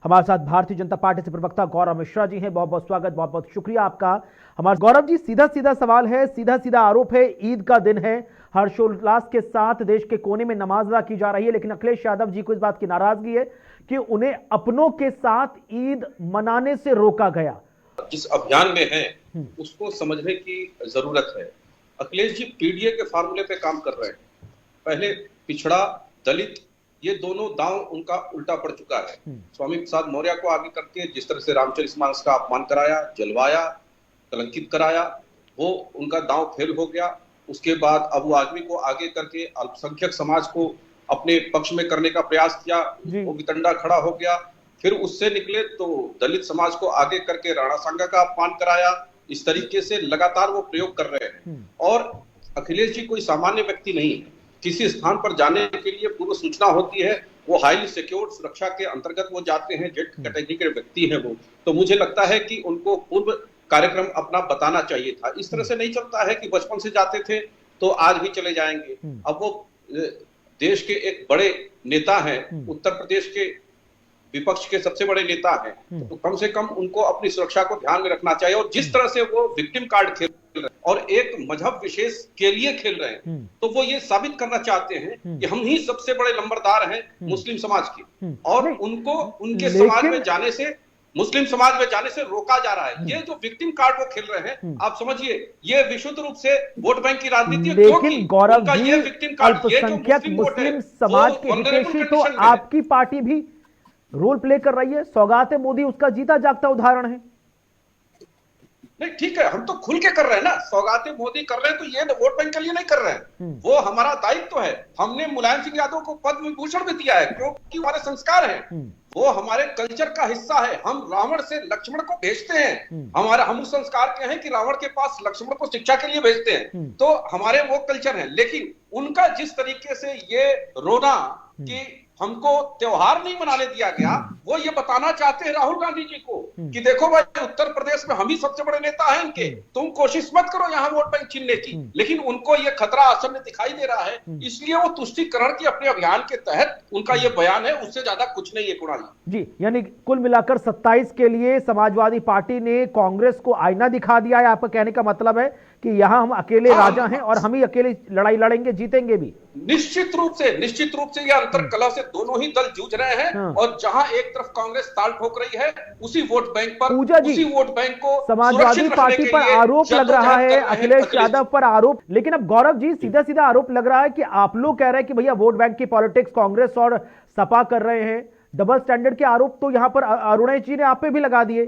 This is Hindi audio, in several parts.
हमारे साथ भारतीय जनता पार्टी से प्रवक्ता गौरव मिश्रा जी हैं। बहुत बहुत स्वागत, बहुत बहुत शुक्रिया आपका। हमारे गौरव जी, सीधा सीधा सवाल है, सीधा सीधा आरोप है, ईद का दिन है, हर्षोल्लास के साथ देश के कोने में नमाज अदा की जा रही है, लेकिन अखिलेश यादव जी को इस बात की नाराजगी है कि उन्हें अपनों के साथ ईद मनाने से रोका गया। जिस अभियान में है उसको समझने की जरूरत है। अखिलेश जी पीडीए के फार्मूले पे काम कर रहे हैं। पहले पिछड़ा, दलित, ये दोनों दांव उनका उल्टा पड़ चुका है। स्वामी प्रसाद मौर्य को आगे करके जिस तरह से रामचरितमानस का अपमान कराया, जलवाया, कलंकित कराया, वो उनका दांव फेल हो गया। उसके बाद अबू आजमी को आगे करके अल्पसंख्यक समाज को अपने पक्ष में करने का प्रयास किया, वो वितंडा खड़ा हो गया। फिर उससे निकले तो दलित समाज को आगे करके राणा सांगा का अपमान कराया। इस तरीके से लगातार वो प्रयोग कर रहे हैं। और अखिलेश जी कोई सामान्य व्यक्ति नहीं है। किसी स्थान पर जाने के लिए पूर्व सूचना होती है, वो हाईली सिक्योर्ड सुरक्षा के अंतर्गत वो जाते हैं, जेट कैटेगरी के व्यक्ति हैं वो। तो मुझे लगता है कि उनको पूर्व कार्यक्रम अपना बताना चाहिए था। इस तरह से नहीं चलता है कि बचपन से जाते थे तो आज भी चले जाएंगे। अब वो देश के एक बड़े नेता हैं, उत्तर प्रदेश के विपक्ष के सबसे बड़े नेता हैं, तो कम से कम उनको अपनी सुरक्षा को ध्यान में रखना चाहिए। और जिस तरह से वो विक्टिम कार्ड खेल रहे हैं और एक मजहब विशेष के लिए खेल रहे हैं, तो वो ये साबित करना चाहते हैं कि हम ही सबसे बड़े नंबरदार हैं मुस्लिम समाज के। और उनको उनके समाज में जाने से, मुस्लिम समाज में जाने से रोका जा रहा है। ये जो विक्टिम कार्ड वो खेल रहे हैं, आप समझिए ये विशुद्ध रूप से वोट बैंक की राजनीति है। लेकिन गौरव जी, अल्पसंख्यक मुस्लिम समाज के हितैषी तो आपकी पार्टी भी रोल प्ले कर रही है। सौगात मोदी उसका जीता जागता उदाहरण है। नहीं, ठीक है, हम तो खुल के कर रहे हैं ना। सौगात मोदी कर रहे हैं तो ये वोट बैंक के लिए नहीं कर रहे हैं। वो हमारा दायित्व है। हमने मुलायम सिंह यादव को पद्म विभूषण भी दिया है क्योंकि हमारे संस्कार हैं, वो हमारे कल्चर का हिस्सा है। हम रावण से लक्ष्मण को भेजते हैं। हम उस संस्कार के हैं कि रावण के पास लक्ष्मण को शिक्षा के लिए भेजते हैं। तो हमारे वो कल्चर है। लेकिन उनका जिस तरीके से ये रोना कि हमको त्योहार नहीं मनाने दिया गया, वो ये बताना चाहते हैं राहुल गांधी जी को कि देखो भाई, उत्तर प्रदेश में हम ही सबसे बड़े नेता हैं इनके, तुम कोशिश मत करो यहाँ वोट बैंक छीनने की। लेकिन उनको ये खतरा आसन्न दिखाई दे रहा है, इसलिए वो तुष्टीकरण के अपने अभियान के तहत उनका ये बयान है, उससे ज्यादा कुछ नहीं है। कुणाल जी, यानी कुल मिलाकर 27 के लिए समाजवादी पार्टी ने कांग्रेस को आईना दिखा दिया है। आपका कहने का मतलब है कि यहाँ हम अकेले राजा हैं और हम ही अकेले लड़ाई लड़ेंगे, जीतेंगे भी। निश्चित रूप से ये अंतर कलह से दोनों ही दल जूझ रहे हैं। और जहां एक तरफ कांग्रेस ताल ठोक रही है, उसी वोट बैंक पर, उसी वोट बैंक को समाजवादी पार्टी पर आरोप लग रहा है, अखिलेश यादव पर आरोप। लेकिन अब गौरव जी, सीधा सीधा आरोप लग रहा है कि आप लोग कह रहे हैं कि भैया वोट बैंक की पॉलिटिक्स कांग्रेस और सपा कर रहे हैं। डबल स्टैंडर्ड के आरोप तो यहां पर अरुणेश जी ने आप पे भी लगा दिए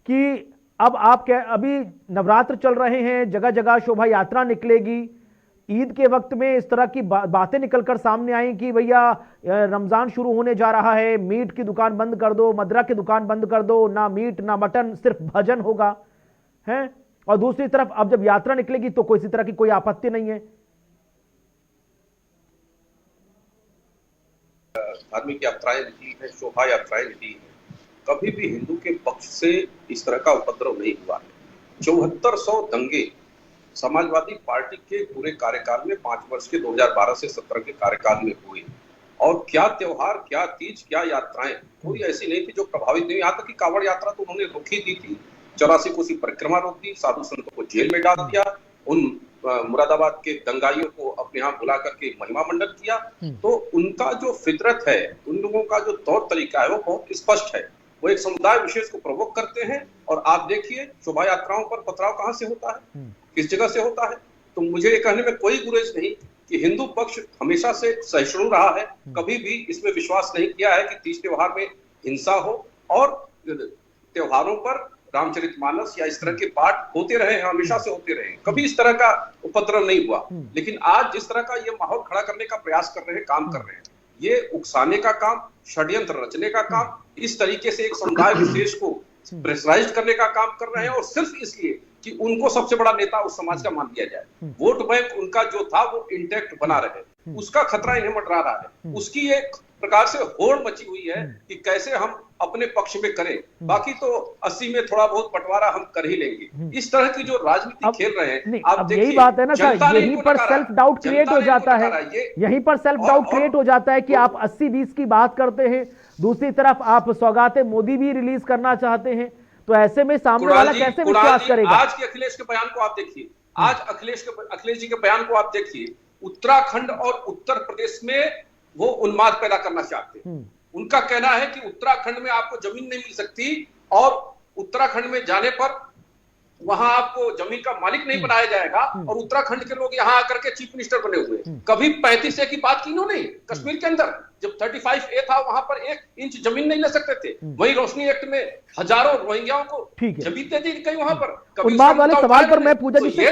कि अब आप अभी नवरात्र चल रहे हैं, जगह जगह शोभा यात्रा निकलेगी, ईद के वक्त में इस तरह की बातें निकलकर सामने आई कि भैया रमजान शुरू होने जा रहा है, मीट की दुकान बंद कर दो, मदरा की दुकान बंद कर दो, ना मीट ना मटन, सिर्फ भजन होगा, हैं। और दूसरी तरफ अब जब यात्रा निकलेगी तो कोई इसी तरह की कोई आपत्ति नहीं है। धार्मिक यात्राएं निकली है, शोभा यात्राएं निकली है, कभी भी हिंदू के पक्ष से इस तरह का उपद्रव नहीं हुआ है। 7400 दंगे समाजवादी पार्टी के पूरे कार्यकाल में 5 वर्ष के 2012 से 17 के कार्यकाल में हुए। और क्या त्योहार, क्या तीज, क्या यात्राएं, कोई ऐसी नहीं थी जो प्रभावित नहीं। यहाँ तक कि कांवड़ यात्रा तो उन्होंने रोक ही दी थी, 84 कोसी परिक्रमा रोक दी, साधु संतों को जेल में डाल दिया, उन मुरादाबाद के दंगाइयों को अपने यहाँ बुला करके महिमा मंडन किया। तो उनका जो फितरत है, उन लोगों का जो तौर तरीका है, वो बहुत स्पष्ट है। वो एक समुदाय विशेष को प्रवोक करते हैं। और आप देखिए शोभा यात्राओं पर पथराव कहां से होता है, किस जगह से होता है। तो मुझे ये कहने में कोई गुरेज नहीं कि हिंदू पक्ष हमेशा से सहिष्णु रहा है, कभी भी इसमें विश्वास नहीं किया है कि तीज त्योहार में हिंसा हो। और त्योहारों पर रामचरितमानस या इस तरह के पाठ होते रहे हैं, हमेशा से होते रहे, कभी इस तरह का उपद्रव नहीं हुआ। लेकिन आज जिस तरह का ये माहौल खड़ा करने का प्रयास कर रहे हैं, काम कर रहे हैं, ये उकसाने का काम, षड्यंत्र रचने का काम, इस तरीके से एक समुदाय विशेष को प्रेशराइज करने का काम कर रहे हैं। और सिर्फ इसलिए कि उनको सबसे बड़ा नेता उस समाज का मान लिया जाए। वोट बैंक उनका जो था वो इंटैक्ट बना रहे, उसका खतरा इन्हें मंडरा रहा है। उसकी एक प्रकार से होड़ मची हुई है कि कैसे हम अपने पक्ष में करें, बाकी तो 80 में थोड़ा बहुत बंटवारा हम कर ही लेंगे। इस तरह की जो राजनीति खेल रहे हैं, आप देखिए, यही बात है ना सर, यहीं पर सेल्फ डाउट क्रिएट हो जाता है, यहीं पर सेल्फ डाउट क्रिएट हो जाता है कि आप 80-20 की बात करते हैं, दूसरी तरफ आप सौगातें मोदी भी रिलीज करना चाहते हैं, तो ऐसे में सामने वाला कैसे विश्वास करेगा? आज के अखिलेश के बयान को आप देखिए, आज अखिलेश जी के बयान को आप देखिए, उत्तराखंड और उत्तर प्रदेश में वो उन्माद पैदा करना चाहते हैं। उनका कहना है कि उत्तराखंड में आपको जमीन नहीं मिल सकती और उत्तराखंड में जाने पर वहां आपको जमीन का मालिक नहीं बनाया जाएगा, और उत्तराखंड के लोग यहां आकर के चीफ मिनिस्टर बने हुए। कभी 35A की बात की इन्होंने। कश्मीर के अंदर जब 35A था, वहां पर 1 इंच जमीन नहीं ले सकते थे। वही रोशनी एक्ट में हजारों रोहिंग्याओं को जमीन दे दी गई वहां पर। उन्माद वाले सवाल पर मैं पूजा जी से